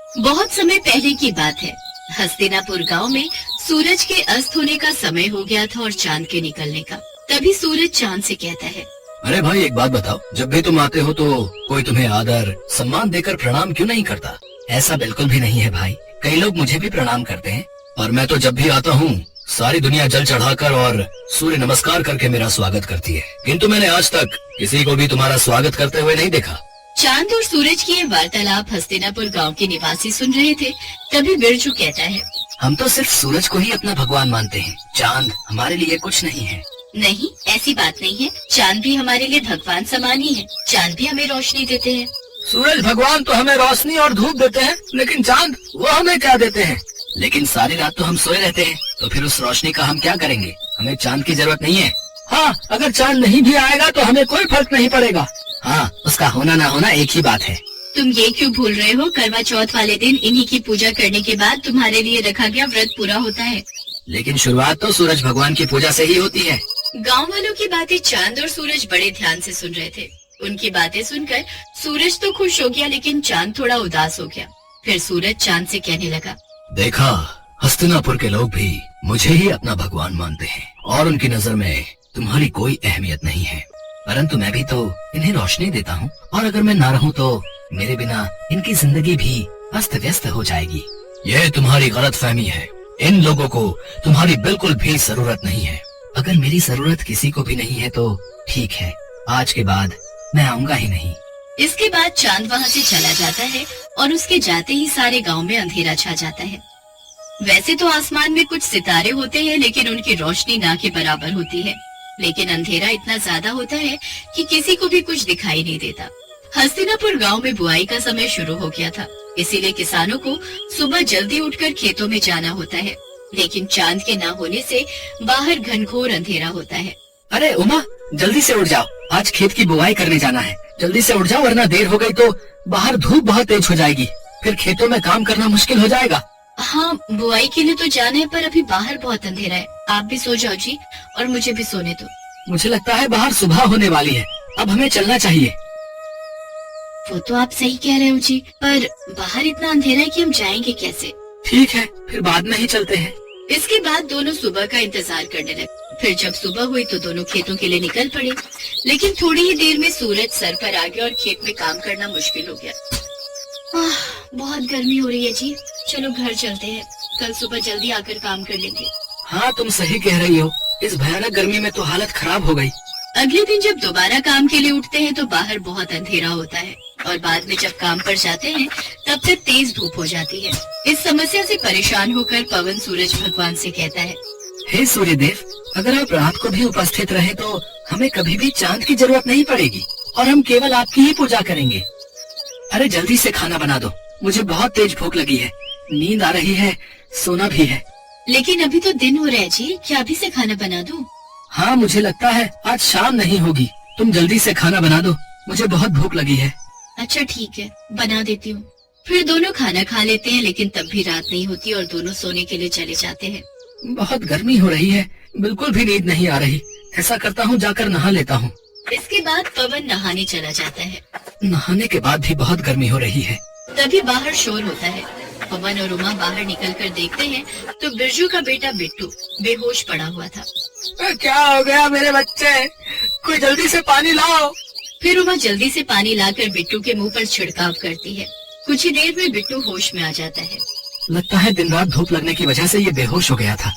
बहुत समय पहले की बात है। हस्तिनापुर गांव में सूरज के अस्त होने का समय हो गया था और चांद के निकलने का। तभी सूरज चांद से कहता है, अरे भाई एक बात बताओ, जब भी तुम आते हो तो कोई तुम्हें आदर सम्मान देकर प्रणाम क्यों नहीं करता? ऐसा बिल्कुल भी नहीं है भाई, कई लोग मुझे भी प्रणाम करते हैं और मैं तो जब भी आता हूँ सारी दुनिया जल चढ़ाकर और सूर्य नमस्कार करके मेरा स्वागत करती है, किंतु मैंने आज तक किसी को भी तुम्हारा स्वागत करते हुए नहीं देखा। चांद और सूरज की ये वार्तालाप हस्तिनापुर गांव के निवासी सुन रहे थे। तभी बिरजू कहता है, हम तो सिर्फ सूरज को ही अपना भगवान मानते हैं, चांद हमारे लिए कुछ नहीं है। नहीं, ऐसी बात नहीं है। चांद भी हमारे लिए भगवान समान ही है। चांद भी हमें रोशनी देते हैं। सूरज भगवान तो हमें रोशनी और धूप देते हैं, लेकिन चांद वो हमें क्या देते हैं? लेकिन सारी रात तो हम सोए रहते हैं, तो फिर उस रोशनी का हम क्या करेंगे? हमें चांद की जरूरत नहीं है। हाँ, अगर चांद नहीं भी आएगा तो हमें कोई फर्क नहीं पड़ेगा। हाँ, उसका होना ना होना एक ही बात है। तुम ये क्यों भूल रहे हो? करवा चौथ वाले दिन इन्हीं की पूजा करने के बाद तुम्हारे लिए रखा गया व्रत पूरा होता है। लेकिन शुरुआत तो सूरज भगवान की पूजा से ही होती है। गांव वालों की बातें चांद और सूरज बड़े ध्यान से सुन रहे थे। उनकी बातें सुनकर सूरज तो खुश हो गया, लेकिन चांद थोड़ा उदास हो गया। फिर सूरज चांद से कहने लगा, देखा, हस्तिनापुर के लोग भी मुझे ही अपना भगवान मानते हैं और उनकी नजर में तुम्हारी कोई अहमियत नहीं है, परंतु मैं भी तो इन्हें रोशनी देता हूँ और अगर मैं ना रहूँ तो मेरे बिना इनकी जिंदगी भी अस्त व्यस्त हो जाएगी। ये तुम्हारी गलतफहमी है। इन लोगों को तुम्हारी बिल्कुल भी जरूरत नहीं है। अगर मेरी जरूरत किसी को भी नहीं है तो ठीक है, आज के बाद मैं आऊंगा ही नहीं। इसके बाद चांद वहाँ से चला जाता है और उसके जाते ही सारे गांव में अंधेरा छा जाता है। वैसे तो आसमान में कुछ सितारे होते हैं, लेकिन उनकी रोशनी ना के बराबर होती है। लेकिन अंधेरा इतना ज्यादा होता है कि किसी को भी कुछ दिखाई नहीं देता। हस्तिनापुर गांव में बुआई का समय शुरू हो गया था, इसीलिए किसानों को सुबह जल्दी उठकर खेतों में जाना होता है। लेकिन चांद के ना होने से बाहर घनघोर अंधेरा होता है। अरे उमा, जल्दी से उठ जाओ, आज खेत की बुआई करने जाना है। जल्दी से उठ जाओ, वरना देर हो गई तो बाहर धूप बहुत तेज हो जाएगी, फिर खेतों में काम करना मुश्किल हो जाएगा। हाँ, बुआई के लिए तो जाना है, पर अभी बाहर बहुत अंधेरा है। आप भी सो जाओ जी, और मुझे भी सोने दो। मुझे लगता है बाहर सुबह होने वाली है, अब हमें चलना चाहिए। वो तो आप सही कह रहे हो जी, पर बाहर इतना अंधेरा है कि हम जाएंगे कैसे? ठीक है, फिर बाद में ही चलते हैं। इसके बाद दोनों सुबह का इंतजार करने लगे। फिर जब सुबह हुई तो दोनों खेतों के लिए निकल पड़े। लेकिन थोड़ी ही देर में सूरज सर पर आ गया और खेत में काम करना मुश्किल हो गया। बहुत गर्मी हो रही है जी, चलो घर चलते हैं, कल सुबह जल्दी आकर काम कर लेंगे। हाँ, तुम सही कह रही हो, इस भयानक गर्मी में तो हालत खराब हो गई। अगले दिन जब दोबारा काम के लिए उठते हैं तो बाहर बहुत अंधेरा होता है और बाद में जब काम पर जाते हैं तब तक तेज धूप हो जाती है। इस समस्या से परेशान होकर पवन सूरज भगवान से कहता है, हे सूर्य देव, अगर आप रात को भी उपस्थित रहे तो हमें कभी भी चांद की जरूरत नहीं पड़ेगी और हम केवल आपकी ही पूजा करेंगे। अरे जल्दी से खाना बना दो, मुझे बहुत तेज भूख लगी है, नींद आ रही है, सोना भी है। लेकिन अभी तो दिन हो रहा है जी, क्या अभी से खाना बना दूं? हाँ, मुझे लगता है आज शाम नहीं होगी, तुम जल्दी से खाना बना दो, मुझे बहुत भूख लगी है। अच्छा ठीक है, बना देती हूँ। फिर दोनों खाना खा लेते हैं, लेकिन तब भी रात नहीं होती और दोनों सोने के लिए चले जाते हैं। बहुत गर्मी हो रही है, बिल्कुल भी नींद नहीं आ रही। ऐसा करता हूँ, जाकर नहा लेता हूँ। इसके बाद पवन नहाने चला जाता है। नहाने के बाद भी बहुत गर्मी हो रही है। तभी बाहर शोर होता है। पवन और उमा बाहर निकलकर देखते हैं तो बिरजू का बेटा बिट्टू बेहोश पड़ा हुआ था। क्या हो गया मेरे बच्चे, कोई जल्दी से पानी लाओ। फिर उमा जल्दी से पानी लाकर बिट्टू के मुंह पर छिड़काव करती है। कुछ ही देर में बिट्टू होश में आ जाता है। लगता है दिन रात धूप लगने की वजह से ये बेहोश हो गया था।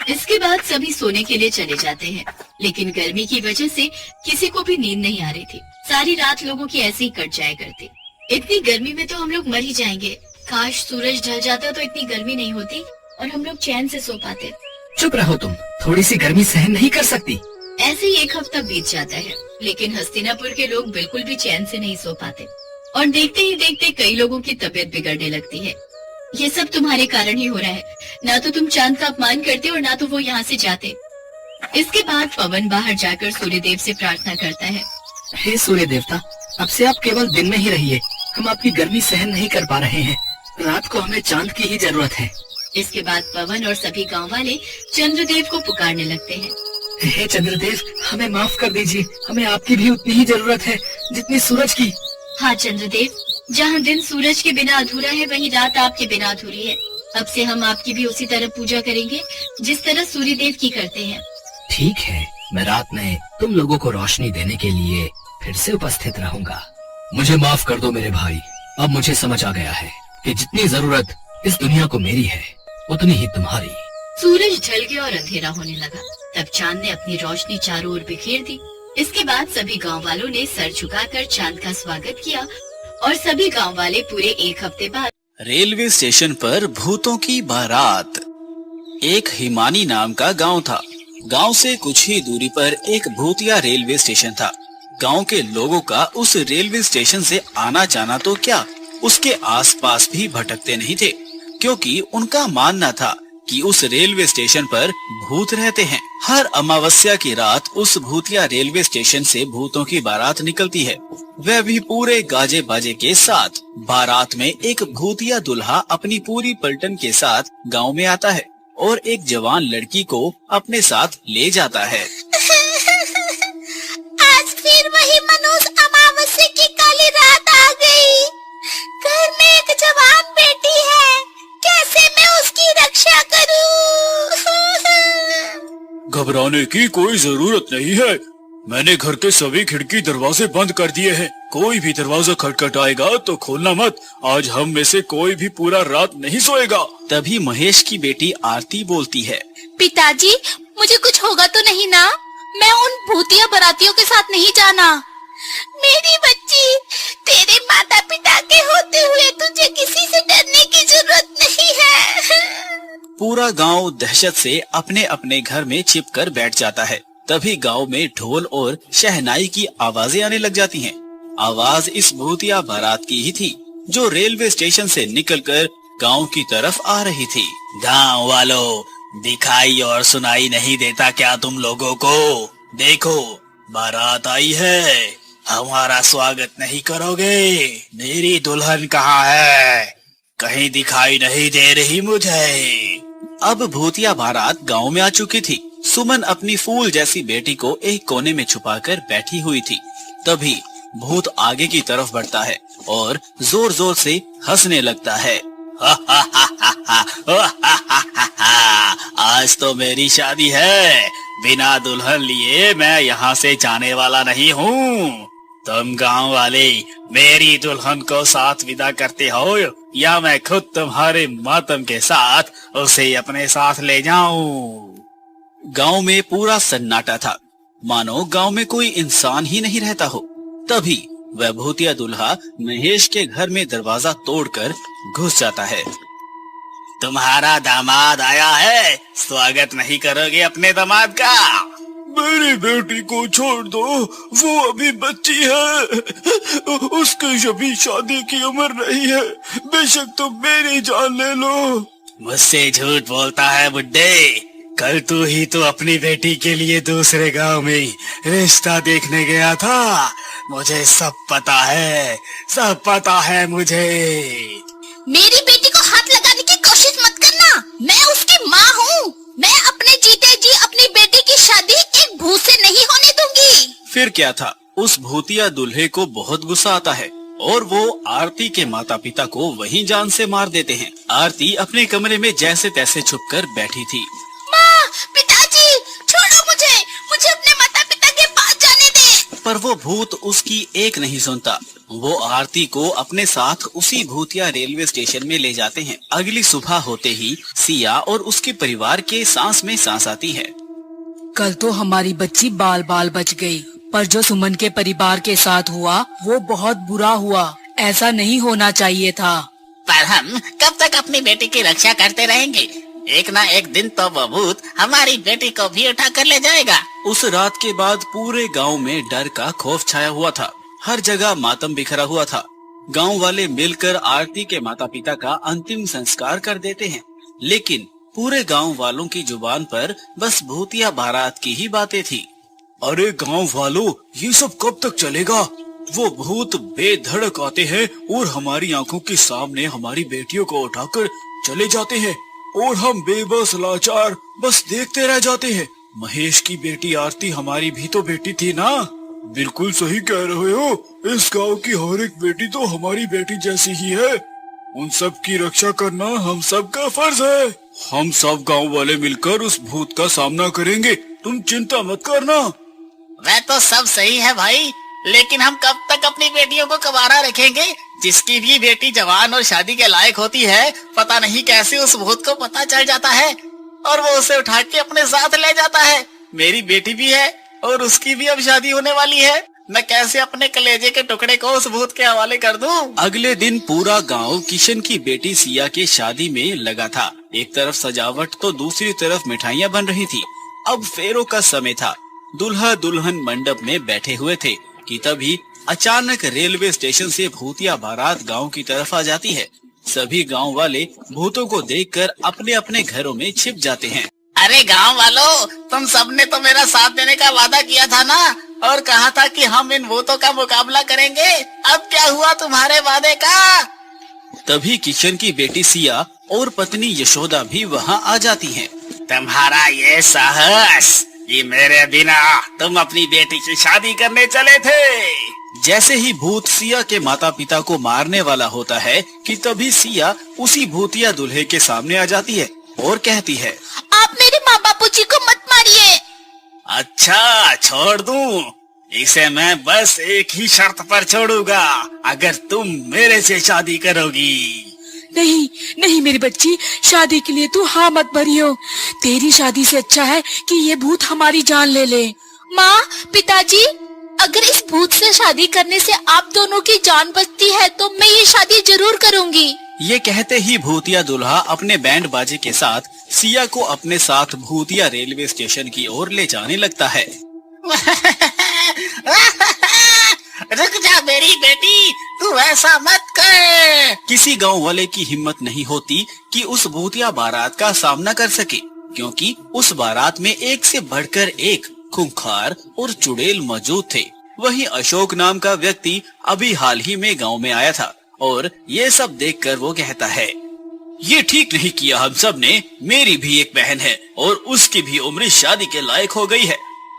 इसके बाद सभी सोने के लिए चले जाते हैं, लेकिन गर्मी की वजह से किसी को भी नींद नहीं आ रही थी। सारी रात लोगों की ऐसे ही कट जाया करती। इतनी गर्मी में तो हम लोग मर ही जाएंगे। काश सूरज ढल जाता तो इतनी गर्मी नहीं होती और हम लोग चैन से सो पाते। चुप रहो तुम, थोड़ी सी गर्मी सहन नहीं कर सकती? ऐसे ही एक हफ्ता बीत जाता है, लेकिन हस्तिनापुर के लोग बिल्कुल भी चैन से नहीं सो पाते और देखते ही देखते कई लोगों की तबीयत बिगड़ने लगती है। ये सब तुम्हारे कारण ही हो रहा है। ना तो तुम चांद का अपमान करते और ना तो वो यहाँ से जाते। इसके बाद पवन बाहर जाकर सूर्यदेव से प्रार्थना करता है, हे सूर्य देवता, अब से आप केवल दिन में ही रहिए, हम आपकी गर्मी सहन नहीं कर पा रहे हैं, रात को हमें चांद की ही जरूरत है। इसके बाद पवन और सभी गांव वाले चंद्रदेव को पुकारने लगते हैं, हे चंद्रदेव, हमें माफ कर दीजिए, हमें आपकी भी उतनी ही जरूरत है जितनी सूरज की। हाँ चंद्रदेव, जहाँ दिन सूरज के बिना अधूरा है, वहीं रात आपके बिना अधूरी है। अब से हम आपकी भी उसी तरह पूजा करेंगे जिस तरह सूर्य देव की करते हैं। ठीक है, मैं रात में तुम लोगों को रोशनी देने के लिए फिर से उपस्थित रहूंगा। मुझे माफ कर दो मेरे भाई, अब मुझे समझ आ गया है कि जितनी जरूरत इस दुनिया को मेरी है, उतनी ही तुम्हारी। सूरज ढल गया और अंधेरा होने लगा। तब चांद ने अपनी रोशनी चारों ओर बिखेर दी। इसके बाद सभी गांव वालों ने सर झुकाकर चांद का स्वागत किया और सभी गांव वाले पूरे एक हफ्ते बाद रेलवे स्टेशन पर भूतों की बारात। एक हिमानी नाम का गांव था। गांव से कुछ ही दूरी पर एक भूतिया रेलवे स्टेशन था। गांव के लोगों का उस रेलवे स्टेशन से आना जाना तो क्या, उसके आसपास भी भटकते नहीं थे, क्योंकि उनका मानना था कि उस रेलवे स्टेशन पर भूत रहते हैं। हर अमावस्या की रात उस भूतिया रेलवे स्टेशन से भूतों की बारात निकलती है, वह भी पूरे गाजे बाजे के साथ। बारात में एक भूतिया दुल्हा अपनी पूरी पलटन के साथ गांव में आता है और एक जवान लड़की को अपने साथ ले जाता है। आज फिर वही मनोज अमावस्या की काली रात आ गई। घर में एक जवान बेटी है, कैसे मैं उसकी रक्षा करूं? घबराने की कोई जरूरत नहीं है, मैंने घर के सभी खिड़की दरवाजे बंद कर दिए हैं। कोई भी दरवाजा खटखटाएगा तो खोलना मत, आज हम में से कोई भी पूरा रात नहीं सोएगा। तभी महेश की बेटी आरती बोलती है, पिताजी, मुझे कुछ होगा तो नहीं ना? मैं उन भूतिया बारातियों के साथ नहीं जाना। मेरी बच्ची, तेरे माता पिता के होते हुए तुझे किसी से डरने की जरूरत नहीं है। पूरा गांव दहशत से अपने अपने घर में छिपकर बैठ जाता है। तभी गांव में ढोल और शहनाई की आवाजें आने लग जाती हैं। आवाज इस भूतिया बारात की ही थी, जो रेलवे स्टेशन से निकलकर गांव की तरफ आ रही थी। गांव वालों, दिखाई और सुनाई नहीं देता क्या तुम लोगों को? देखो, बारात आई है, हमारा स्वागत नहीं करोगे? मेरी दुल्हन कहाँ है? कहीं दिखाई नहीं दे रही मुझे। अब भूतिया बारात गांव में आ चुकी थी। सुमन अपनी फूल जैसी बेटी को एक कोने में छुपाकर बैठी हुई थी। तभी भूत आगे की तरफ बढ़ता है और जोर जोर से हंसने लगता है। आज तो मेरी शादी है, बिना दुल्हन लिए मैं यहाँ से जाने वाला नहीं हूँ। तुम गांव वाले मेरी दुल्हन को साथ विदा करते हो या मैं खुद तुम्हारे मातम के साथ उसे अपने साथ ले जाऊं? गांव में पूरा सन्नाटा था, मानो गांव में कोई इंसान ही नहीं रहता हो। तभी वह भूतिया दुल्हा महेश के घर में दरवाजा तोड़कर घुस जाता है। तुम्हारा दामाद आया है, स्वागत नहीं करोगे अपने दामाद का? मेरी बेटी को छोड़ दो, वो अभी बच्ची है, उसकी अभी शादी की उम्र नहीं है, बेशक तुम मेरी जान ले लो। मुझसे झूठ बोलता है बुड्ढे, कल तू ही तो अपनी बेटी के लिए दूसरे गांव में रिश्ता देखने गया था। मुझे सब पता है, सब पता है मुझे। मेरी बेटी को हाथ लगाने की कोशिश मत करना, मैं उसकी माँ हूँ। मैं अपने जीते जी अपनी बेटी की शादी एक भूत से नहीं होने दूंगी। फिर क्या था, उस भूतिया दूल्हे को बहुत गुस्सा आता है और वो आरती के माता पिता को वहीं जान से मार देते हैं। आरती अपने कमरे में जैसे तैसे छुपकर बैठी थी। माँ, पिताजी, छोड़ो मुझे, मुझे अपने माता पिता के पास जाने दे। पर वो भूत उसकी एक नहीं सुनता। वो आरती को अपने साथ उसी भूतिया रेलवे स्टेशन में ले जाते हैं। अगली सुबह होते ही सिया और उसके परिवार के सांस में सांस आती है। कल तो हमारी बच्ची बाल बाल बच गई, पर जो सुमन के परिवार के साथ हुआ वो बहुत बुरा हुआ। ऐसा नहीं होना चाहिए था। पर हम कब तक अपनी बेटी की रक्षा करते रहेंगे? एक ना एक दिन तो वो भूत हमारी बेटी को भी उठा कर ले जाएगा। उस रात के बाद पूरे गांव में डर का खौफ छाया हुआ था। हर जगह मातम बिखरा हुआ था। गांव वाले मिलकर आरती के माता पिता का अंतिम संस्कार कर देते हैं, लेकिन पूरे गांव वालों की जुबान पर बस भूतिया बारात की ही बातें थी। अरे गांव वालों, ये सब कब तक चलेगा? वो भूत बेधड़क आते हैं और हमारी आंखों के सामने हमारी बेटियों को उठाकर चले जाते हैं और हम बेबस लाचार बस देखते रह जाते हैं। महेश की बेटी आरती हमारी भी तो बेटी थी ना? बिल्कुल सही कह रहे हो। इस गांव की हर एक बेटी तो हमारी बेटी जैसी ही है। उन सब की रक्षा करना हम सब का फर्ज है। हम सब गांव वाले मिलकर उस भूत का सामना करेंगे, तुम चिंता मत करना। वह तो सब सही है भाई, लेकिन हम कब तक अपनी बेटियों को कबारा रखेंगे? जिसकी भी बेटी जवान और शादी के लायक होती है, पता नहीं कैसे उस भूत को पता चल जाता है और वो उसे उठा के अपने साथ ले जाता है। मेरी बेटी भी है और उसकी भी अब शादी होने वाली है। मैं कैसे अपने कलेजे के टुकड़े को उस भूत के हवाले कर दूं? अगले दिन पूरा गांव किशन की बेटी सिया के शादी में लगा था। एक तरफ सजावट तो दूसरी तरफ मिठाइयाँ बन रही थी। अब फेरों का समय था। दुल्हा दुल्हन मंडप में बैठे हुए थे कि तभी अचानक रेलवे स्टेशन से भूतिया बारात गांव की तरफ आ जाती है। सभी गांव वाले भूतों को देखकर अपने अपने घरों में छिप जाते हैं। अरे गांव वालों, तुम सबने तो मेरा साथ देने का वादा किया था ना, और कहा था कि हम इन भूतों का मुकाबला करेंगे। अब क्या हुआ तुम्हारे वादे का? तभी किशन की बेटी सिया और पत्नी यशोदा भी वहां आ जाती हैं। तुम्हारा ये साहस कि मेरे बिना तुम अपनी बेटी की शादी करने चले थे। जैसे ही भूत सिया के माता पिता को मारने वाला होता है कि तभी सिया उसी भूतिया दूल्हे के सामने आ जाती है और कहती है, आप मेरे माँ बापू जी को मत मारिए। अच्छा छोड़ दूं? इसे मैं बस एक ही शर्त पर छोड़ूंगा, अगर तुम मेरे से शादी करोगी। नहीं नहीं मेरी बच्ची, शादी के लिए तू हाँ मत भरियो। तेरी शादी से अच्छा है कि ये भूत हमारी जान ले ले। माँ, पिताजी, अगर इस भूत से शादी करने से आप दोनों की जान बचती है तो मैं ये शादी जरूर करूँगी। ये कहते ही भूतिया दूल्हा अपने बैंड बाजे के साथ सिया को अपने साथ भूतिया रेलवे स्टेशन की ओर ले जाने लगता है। रुक जा मेरी बेटी, तू ऐसा मत कर। किसी गांव वाले की हिम्मत नहीं होती कि उस भूतिया बारात का सामना कर सके, क्योंकि उस बारात में एक से बढ़कर एक खूंखार और चुड़ैल मौजूद थे। वहीं अशोक नाम का व्यक्ति अभी हाल ही में गांव में आया था और ये सब देखकर वो कहता है, ये ठीक नहीं किया हम सब ने। मेरी भी एक बहन है और उसकी भी उम्र शादी के लायक हो गई है।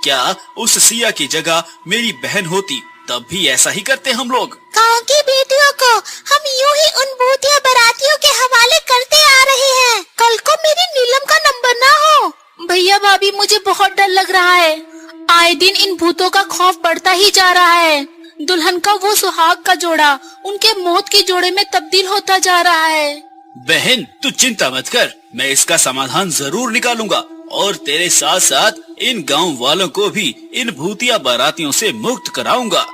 क्या उस सिया की जगह मेरी बहन होती तब भी ऐसा ही करते हम लोग। गाँव की बेटियों को हम यूं ही उन भूतिया बारातियों के हवाले करते आ रहे हैं। कल को मेरी नीलम का नंबर ना हो। भैया भाभी, मुझे बहुत डर लग रहा है। आए दिन इन भूतों का खौफ बढ़ता ही जा रहा है। दुल्हन का वो सुहाग का जोड़ा उनके मौत के जोड़े में तब्दील होता जा रहा है। बहन तू चिंता मत कर, मैं इसका समाधान जरूर निकालूंगा और तेरे साथ साथ इन गांव वालों को भी इन भूतिया बारातियों से मुक्त कराऊंगा।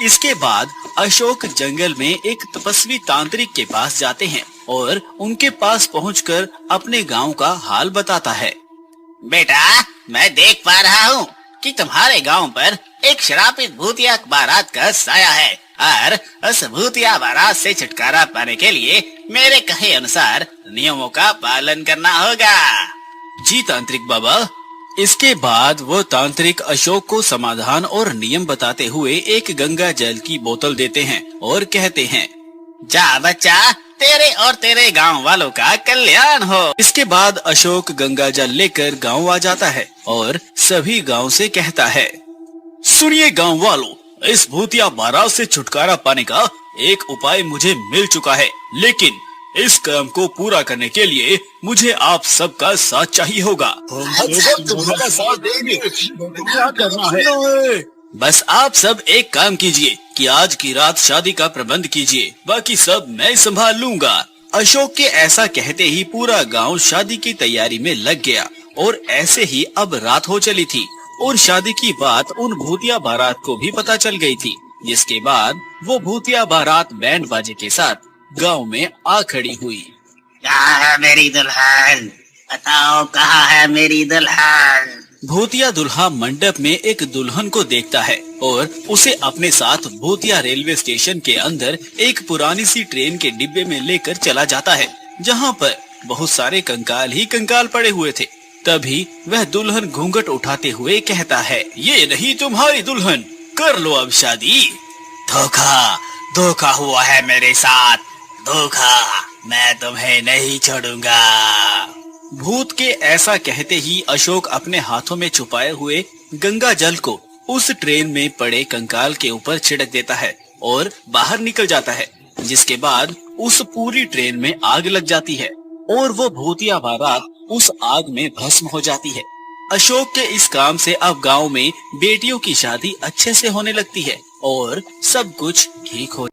इसके बाद अशोक जंगल में एक तपस्वी तांत्रिक के पास जाते हैं और उनके पास पहुंचकर अपने गांव का हाल बताता है। बेटा, मैं देख पा रहा हूँ कि तुम्हारे गांव पर एक श्रापित भूतिया बारात का साया है और उस भूतिया बारात से छुटकारा पाने के लिए मेरे कहे अनुसार नियमों का पालन करना होगा। जी तांत्रिक बाबा। इसके बाद वो तांत्रिक अशोक को समाधान और नियम बताते हुए एक गंगा जल की बोतल देते हैं और कहते हैं, जा बच्चा, तेरे और तेरे गांव वालों का कल्याण हो। इसके बाद अशोक गंगा जल लेकर गांव आ जाता है और सभी गांव से कहता है, सुनिए गांव वालों, इस भूतिया बारात से छुटकारा पाने का एक उपाय मुझे मिल चुका है, लेकिन इस काम को पूरा करने के लिए मुझे आप सबका साथ चाहिए होगा। तुम्हारा साथ देंगे। क्या करना है? बस आप सब एक काम कीजिए कि आज की रात शादी का प्रबंध कीजिए, बाकी सब मैं संभाल लूंगा। अशोक के ऐसा कहते ही पूरा गांव शादी की तैयारी में लग गया और ऐसे ही अब रात हो चली थी और शादी की बात उन भूतिया बारात को भी पता चल गई थी, जिसके बाद वो भूतिया बारात बैंड बाजे के साथ गांव में आ खड़ी हुई। कहाँ है मेरी दुल्हन? बताओ कहाँ है मेरी दुल्हन? भूतिया दूल्हा मंडप में एक दुल्हन को देखता है और उसे अपने साथ भूतिया रेलवे स्टेशन के अंदर एक पुरानी सी ट्रेन के डिब्बे में लेकर चला जाता है, जहाँ पर बहुत सारे कंकाल ही कंकाल पड़े हुए थे। तभी वह दुल्हन घूंघट उठाते हुए कहता है, ये नहीं तुम्हारी दुल्हन, कर लो अब शादी। धोखा हुआ है मेरे साथ, धोखा। मैं तुम्हें नहीं छोड़ूंगा। भूत के ऐसा कहते ही अशोक अपने हाथों में छुपाए हुए गंगा जल को उस ट्रेन में पड़े कंकाल के ऊपर छिड़क देता है और बाहर निकल जाता है, जिसके बाद उस पूरी ट्रेन में आग लग जाती है और वो भूतिया बारात उस आग में भस्म हो जाती है। अशोक के इस काम से अब गांव में बेटियों की शादी अच्छे से होने लगती है और सब कुछ ठीक हो